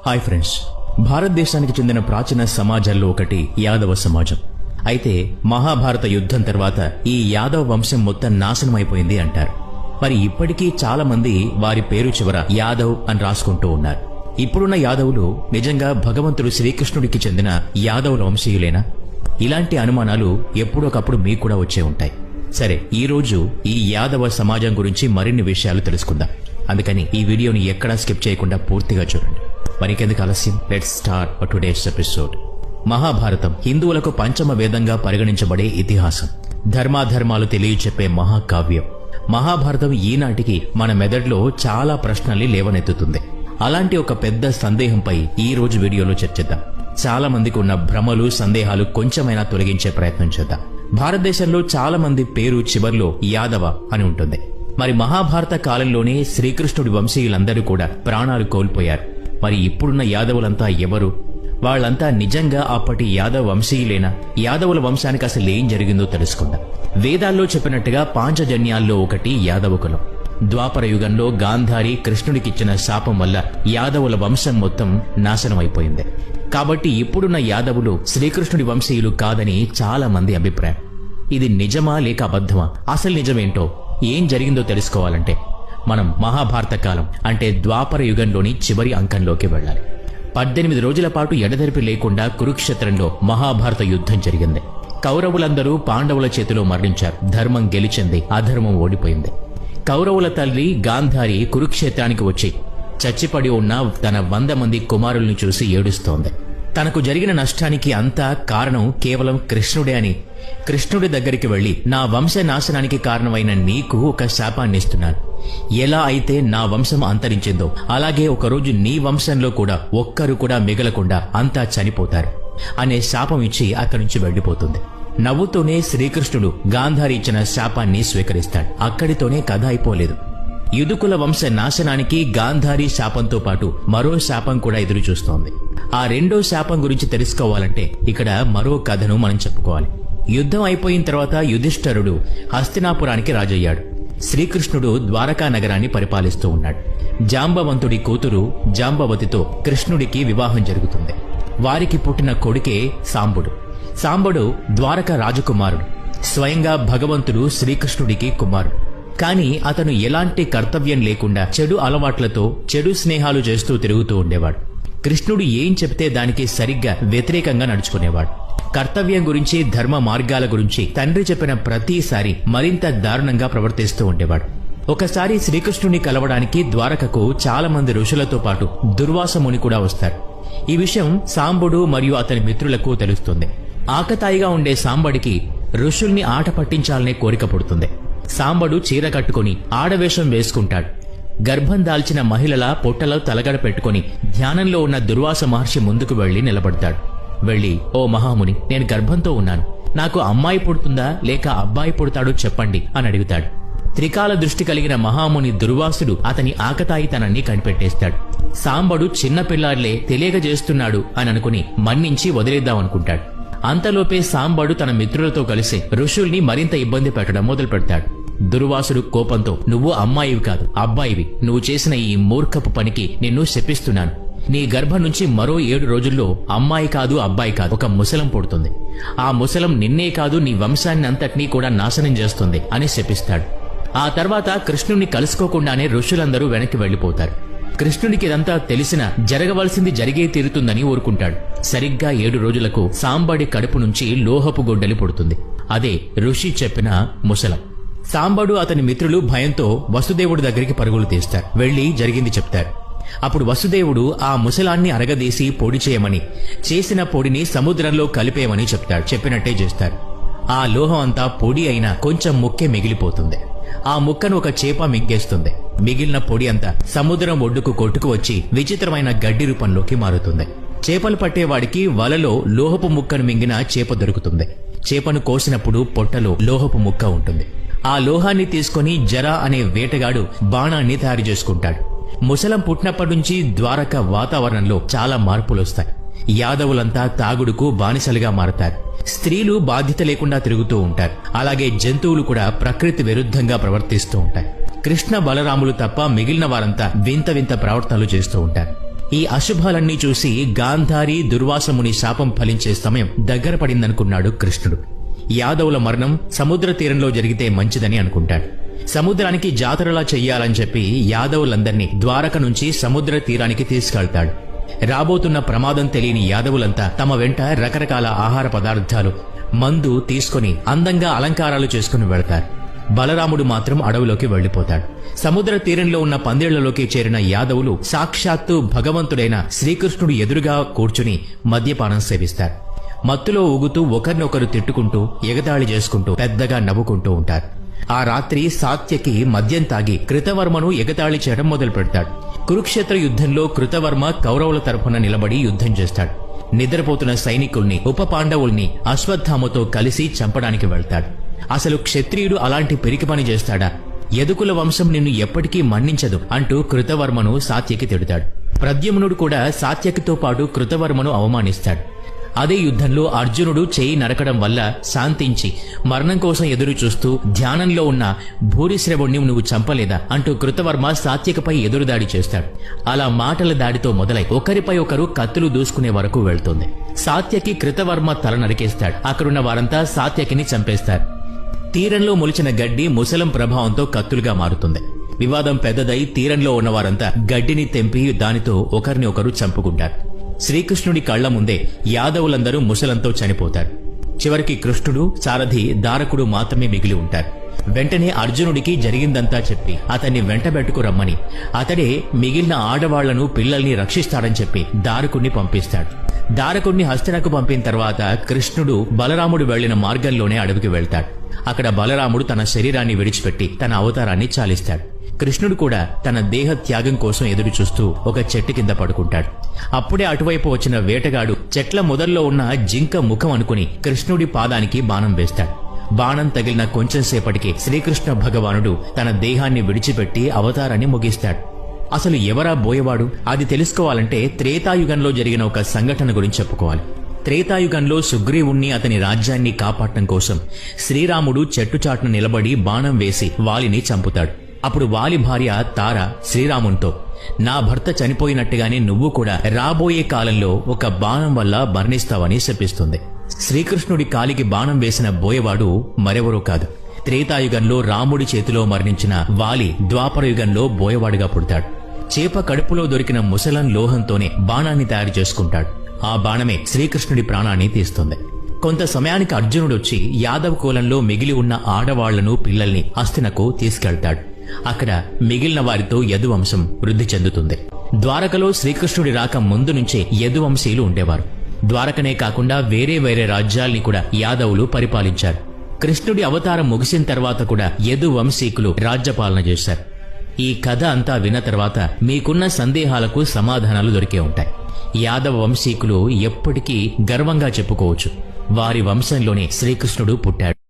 Hi friends, భారతదేశానికి చెందిన ప్రాచీన సమాజాల్లో ఒకటి యాదవ సమాజం. అయితే మహాభారత యుద్ధం తర్వాత ఈ యాదవ వంశం మొత్తం నాశనమైపోయింది అంటారు. మరి ఇప్పటికీ చాలా మంది వారి పేరు చివర యాదవ్ అని రాసుకుంటూ ఉన్నారు. ఇప్పుడున్న యాదవులు నిజంగా భగవంతుడు శ్రీకృష్ణుడికి చెందిన యాదవుల వంశీయులేనా? ఇలాంటి అనుమానాలు ఎప్పుడొకప్పుడు మీకు కూడా వచ్చే ఉంటాయి. సరే, ఈ రోజు ఈ యాదవ సమాజం గురించి మరిన్ని విషయాలు తెలుసుకుందాం. అందుకని ఈ వీడియోని ఎక్కడా స్కిప్ చేయకుండా పూర్తిగా చూడండి. మరికెందుకు ఆలస్యం, let's start today's episode. Mahabharatam హిందువులకు పంచమ వేదంగా పరిగణించబడే ఇతిహాసం, ధర్మాధర్మాలు తెలియచెప్పే మహాకావ్యం. మహాభారతం ఈనాటికి మన మెదడులో చాలా ప్రశ్నల్ని లేవనెత్తుతుంది. అలాంటి ఒక పెద్ద సందేహంపై ఈ రోజు వీడియోలో చర్చిద్దాం. చాలా మందికి ఉన్న భ్రమలు, సందేహాలు కొంచెమైనా తొలగించే ప్రయత్నం చేద్దాం. భారతదేశంలో చాలా మంది పేరు చివర్లో యాదవ అని ఉంటుంది. మరి మహాభారత కాలంలోనే శ్రీకృష్ణుడి వంశీయులందరూ కూడా ప్రాణాలు కోల్పోయారు. మరి ఇప్పుడున్న యాదవులంతా ఎవరు? వాళ్లంతా నిజంగా అప్పటి యాదవ వంశీయులేనా? యాదవుల వంశానికి అసలు ఏం జరిగిందో తెలుసుకుందాం. వేదాల్లో చెప్పినట్టుగా పాంచజన్యాల్లో ఒకటి యాదవ కులం. ద్వాపర యుగంలో గాంధారి కృష్ణుడికిచ్చిన శాపం వల్ల యాదవుల వంశం మొత్తం నాశనమైపోయింది. కాబట్టి ఇప్పుడున్న యాదవులు శ్రీకృష్ణుడి వంశీయులు కాదని చాలా మంది అభిప్రాయం. ఇది నిజమా లేక అబద్ధమా? అసలు నిజమేంటో, ఏం జరిగిందో తెలుసుకోవాలంటే మనం మహాభారత కాలం అంటే ద్వాపర యుగంలోని చివరి అంకంలోకి వెళ్ళాలి. 18 రోజుల పాటు ఎడతెరిపి లేకుండా కురుక్షేత్రంలో మహాభారత యుద్ధం జరిగింది. కౌరవులందరూ పాండవుల చేతిలో మరణించారు. ధర్మం గెలిచింది, అధర్మం ఓడిపోయింది. కౌరవుల తల్లి గాంధారి కురుక్షేత్రానికి వచ్చి చచ్చిపడి ఉన్న తన 100 మంది కుమారుల్ని చూసి ఏడుస్తోంది. తనకు జరిగిన నష్టానికి అంతా కారణం కేవలం కృష్ణుడే అని కృష్ణుడి దగ్గరికి వెళ్లి, నా వంశ నాశనానికి కారణమైన నీకు ఒక శాపాన్నిస్తున్నాను. ఎలా అయితే నా వంశం అంతరించిందో అలాగే ఒకరోజు నీ వంశంలో కూడా ఒక్కరు కూడా మిగలకుండా అంతా చనిపోతారు అనే శాపం ఇచ్చి అక్కడి నుంచి వెళ్లిపోతుంది. నవ్వుతూనే శ్రీకృష్ణుడు గాంధారి ఇచ్చిన శాపాన్ని స్వీకరిస్తాడు. అక్కడితోనే కథ అయిపోలేదు. యదుకుల వంశ నాశనానికి గాంధారి శాపంతో పాటు మరో శాపం కూడా ఎదురు చూస్తోంది. ఆ రెండో శాపం గురించి తెలుసుకోవాలంటే ఇక్కడ మరో కథను మనం చెప్పుకోవాలి. యుద్ధం అయిపోయిన తర్వాత యుధిష్ఠరుడు హస్తినాపురానికి రాజయ్యాడు. శ్రీకృష్ణుడు ద్వారకా నగరాన్ని పరిపాలిస్తూ ఉన్నాడు. జాంబవంతుడి కూతురు జాంబవతితో కృష్ణుడికి వివాహం జరుగుతుంది. వారికి పుట్టిన కొడుకే సాంబుడు. సాంబుడు ద్వారక రాజకుమారుడు. స్వయంగా భగవంతుడు శ్రీకృష్ణుడికి కుమారుడు. కానీ అతను ఎలాంటి కర్తవ్యం లేకుండా చెడు అలవాట్లతో చెడు స్నేహాలు చేస్తూ తిరుగుతూ ఉండేవాడు. కృష్ణుడు ఏం చెప్తే దానికి సరిగ్గా వ్యతిరేకంగా నడుచుకునేవాడు. కర్తవ్యం గురించి, ధర్మ మార్గాల గురించి తండ్రి చెప్పిన ప్రతిసారి మరింత దారుణంగా ప్రవర్తిస్తూ ఉండేవాడు. ఒకసారి శ్రీకృష్ణుని కలవడానికి ద్వారకకు చాలా మంది ఋషులతో పాటు దుర్వాస ముని కూడా వస్తారు. ఈ విషయం సాంబుడు మరియు అతని మిత్రులకు తెలుస్తుంది. ఆకతాయిగా ఉండే సాంబడికి ఋషుల్ని ఆట పట్టించాలనే కోరిక పుడుతుంది. సాంబడు చీర కట్టుకుని ఆడవేషం వేసుకుంటాడు. గర్భం దాల్చిన మహిళల పొట్టలో తలగడ పెట్టుకుని ధ్యానంలో ఉన్న దుర్వాస మహర్షి ముందుకు వెళ్లి నిలబడతాడు. వెళ్లి, ఓ మహాముని, నేను గర్భంతో ఉన్నాను. నాకు అమ్మాయి పుడుతుందా లేక అబ్బాయి పుడతాడో చెప్పండి అని అడుగుతాడు. త్రికాల దృష్టి కలిగిన మహాముని దుర్వాసుడు అతని ఆకతాయితనాన్ని కనిపెట్టేస్తాడు. సాంబడు చిన్నపిల్లాడిలే తెలియక చేస్తున్నాడు అని అనుకుని మన్నించి వదిలేద్దామనుకుంటాడు. అంతలోపే సాంబడు తన మిత్రులతో కలిసి ఋషుల్ని మరింత ఇబ్బంది పెట్టడం మొదలు పెడతాడు. దుర్వాసుడు కోపంతో, నువ్వు అమ్మాయివి కాదు, అబ్బాయివి. నువ్వు చేసిన ఈ మూర్ఖపు పనికి నిన్ను శపిస్తున్నాను. నీ గర్భం నుంచి మరో 7 రోజుల్లో అమ్మాయి కాదు, అబ్బాయి కాదు, ఒక ముసలం పుడుతుంది. ఆ ముసలం నిన్నే కాదు, నీ వంశాన్ని అంతటినీ కూడా నాశనం చేస్తుంది అని శపిస్తాడు. ఆ తర్వాత కృష్ణుణ్ణి కలుసుకోకుండానే ఋషులందరూ వెనక్కి వెళ్లిపోతారు. కృష్ణుడికి ఇదంతా తెలిసినా జరగవలసింది జరిగే తీరుతుందని ఊరుకుంటాడు. సరిగ్గా 7 రోజులకు సాంబడి కడుపు నుంచి లోహపు గొడ్డలి పుడుతుంది. అదే ఋషి చెప్పిన ముసలం. సాంబడు అతని మిత్రులు భయంతో వసుదేవుడి దగ్గరికి పరుగులు తీస్తారు. వెళ్లి జరిగింది చెప్తారు. అప్పుడు వసుదేవుడు ఆ ముసలాన్ని అరగదీసి పొడి చేయమని, చేసిన పొడిని సముద్రంలో కలిపేయమని చెప్తాడు. చెప్పినట్టే చేస్తారు. ఆ లోహం అంతా పొడి అయినా కొంచెం ముక్కే మిగిలిపోతుంది. ఆ ముక్కను ఒక చేప మింగేస్తుంది. మిగిలిన పొడి అంతా సముద్రం ఒడ్డుకు కొట్టుకు వచ్చి విచిత్రమైన గడ్డి రూపంలోకి మారుతుంది. చేపలు పట్టేవాడికి వలలో లోహపు ముక్కను మింగిన చేప దొరుకుతుంది. చేపను కోసినప్పుడు పొట్టలో లోహపు ముక్క ఉంటుంది. ఆ లోహాన్ని తీసుకుని జర అనే వేటగాడు బాణాన్ని తయారు చేసుకుంటాడు. ముసలం పుట్టినప్పటి నుంచి ద్వారక వాతావరణంలో చాలా మార్పులొస్తాయి. యాదవులంతా తాగుడుకు బానిసలుగా మారతారు. స్త్రీలు బాధ్యత లేకుండా తిరుగుతూ ఉంటారు. అలాగే జంతువులు కూడా ప్రకృతి విరుద్ధంగా ప్రవర్తిస్తూ ఉంటాయి. కృష్ణ బలరాములు తప్ప మిగిలిన వారంతా వింత వింత ప్రవర్తనలు చేస్తూ ఉంటారు. ఈ అశుభాలన్నీ చూసి గాంధారి దుర్వాసముని శాపం ఫలించే సమయం దగ్గర పడిందనుకున్నాడు కృష్ణుడు. యాదవుల మరణం సముద్ర తీరంలో జరిగితే మంచిదని అనుకుంటాడు. సముద్రానికి జాతరలా చెయ్యాలని చెప్పి యాదవులందర్నీ ద్వారక నుంచి సముద్ర తీరానికి తీసుకెళ్తాడు. రాబోతున్న ప్రమాదం తెలియని యాదవులంతా తమ వెంట రకరకాల ఆహార పదార్థాలు, మందు తీసుకుని అందంగా అలంకారాలు చేసుకుని వెళతారు. బలరాముడు మాత్రం అడవిలోకి వెళ్లిపోతాడు. సముద్ర తీరంలో ఉన్న పందేళ్లలోకి చేరిన యాదవులు సాక్షాత్తు భగవంతుడైన శ్రీకృష్ణుడు ఎదురుగా కూర్చుని మద్యపానం సేవిస్తారు. మత్తులో ఊగుతూ ఒకరినొకరు తిట్టుకుంటూ ఎగతాళి చేసుకుంటూ పెద్దగా నవ్వుకుంటూ ఉంటారు. ఆ రాత్రి సాత్యకి మద్యం తాగి కృతవర్మను ఎగతాళి చేయడం మొదలు పెడతాడు. కురుక్షేత్ర యుద్ధంలో కృతవర్మ కౌరవుల తరఫున నిలబడి యుద్ధం చేస్తాడు. నిద్రపోతున్న సైనికుల్ని, ఉప పాండవుల్ని అశ్వత్థామతో కలిసి చంపడానికి వెళ్తాడు. అసలు క్షత్రియుడు అలాంటి పిరికి పని చేస్తాడా? యదుకుల వంశం నిన్ను ఎప్పటికీ మన్నించదు అంటూ కృతవర్మను సాత్యకి తిడతాడు. ప్రద్యుమ్నుడు కూడా సాత్యకితో పాటు కృతవర్మను అవమానిస్తాడు. అదే యుద్ధంలో అర్జునుడు చేయి నరకడం వల్ల శాంతించి మరణం కోసం ఎదురు చూస్తూ ధ్యానంలో ఉన్న భూరిశ్రవుణ్ణి నువ్వు చంపలేదా అంటూ కృతవర్మ సాత్యకిపై ఎదురుదాడి చేస్తాడు. అలా మాటల దాడితో మొదలై ఒకరిపై ఒకరు కత్తులు దూసుకునే వరకు వెళ్తుంది. సాత్యకి కృతవర్మ తల నరికేస్తాడు. అక్కడున్న వారంతా సాత్యకిని చంపేస్తారు. తీరంలో మొలిచిన గడ్డి ముసలం ప్రభావంతో కత్తులుగా మారుతుంది. వివాదం పెద్దదై తీరంలో ఉన్నవారంతా గడ్డిని తెంపి దానితో ఒకరిని ఒకరు చంపుకుంటారు. శ్రీకృష్ణుడి కళ్ల ముందే యాదవులందరూ ముసలంతో చనిపోతారు. చివరికి కృష్ణుడు, సారథి, దారకుడు మాత్రమే మిగిలి ఉంటారు. వెంటనే అర్జునుడికి జరిగిందంతా చెప్పి అతన్ని వెంటబెట్టుకు రమ్మని, అతడే మిగిలిన ఆడవాళ్లను, పిల్లల్ని రక్షిస్తాడని చెప్పి దారకుణ్ణి పంపిస్తాడు. దారకుణ్ణి హస్తినకు పంపిన తర్వాత కృష్ణుడు బలరాముడు వెళ్లిన మార్గంలోనే అడవికి వెళ్తాడు. అక్కడ బలరాముడు తన శరీరాన్ని విడిచిపెట్టి తన అవతారాన్ని చాలిస్తాడు. కృష్ణుడు కూడా తన దేహ త్యాగం కోసం ఎదురు చూస్తూ ఒక చెట్టు కింద పడుకుంటాడు. అప్పుడే అటువైపు వచ్చిన వేటగాడు చెట్ల మొదల్లో ఉన్న జింక ముఖం అనుకుని కృష్ణుడి పాదానికి బాణం వేస్తాడు. బాణం తగిలిన కొంచెం సేపటికి శ్రీకృష్ణ భగవానుడు తన దేహాన్ని విడిచిపెట్టి అవతారాన్ని ముగిస్తాడు. అసలు ఎవరా బోయవాడు? అది తెలుసుకోవాలంటే త్రేతాయుగంలో జరిగిన ఒక సంఘటన గురించి చెప్పుకోవాలి. త్రేతాయుగంలో సుగ్రీవుణ్ణి, అతని రాజ్యాన్ని కాపాడటం కోసం శ్రీరాముడు చెట్టుచాటున నిలబడి బాణం వేసి వాలిని చంపుతాడు. అప్పుడు వాలి భార్య తార శ్రీరామునితో, నా భర్త చనిపోయినట్టుగానే నువ్వు కూడా రాబోయే కాలంలో ఒక బాణం వల్ల మరణిస్తావని శపిస్తుంది. శ్రీకృష్ణుడి కాలికి బాణం వేసిన బోయవాడు మరెవరో కాదు, త్రేతాయుగంలో రాముడి చేతిలో మరణించిన వాలి ద్వాపరయుగంలో బోయవాడుగా పుడతాడు. చేప కడుపులో దొరికిన ముసలం లోహంతోనే బాణాన్ని తయారు చేసుకుంటాడు. ఆ బాణమే శ్రీకృష్ణుడి ప్రాణాన్ని తీస్తుంది. కొంత సమయానికి అర్జునుడొచ్చి యాదవ కులంలో మిగిలి ఉన్న ఆడవాళ్లను, పిల్లల్ని హస్తినకు తీసుకెళ్తాడు. అక్కడ మిగిలిన వారితో యదువంశం వృద్ధి చెందుతుంది. ద్వారకలో శ్రీకృష్ణుడి రాక ముందు నుంచే యదువంశీయులు ఉండేవారు. ద్వారకనే కాకుండా వేరే వేరే రాజ్యాల్ని కూడా యాదవులు పరిపాలించారు. కృష్ణుడి అవతారం ముగిసిన తర్వాత కూడా యదువంశీకులు రాజ్యపాలన చేశారు. ఈ కథ అంతా విన్న తర్వాత మీకున్న సందేహాలకు సమాధానాలు దొరికే ఉంటాయి. యాదవ వంశీకులు ఎప్పటికీ గర్వంగా చెప్పుకోవచ్చు, వారి వంశంలోనే శ్రీకృష్ణుడు పుట్టాడు.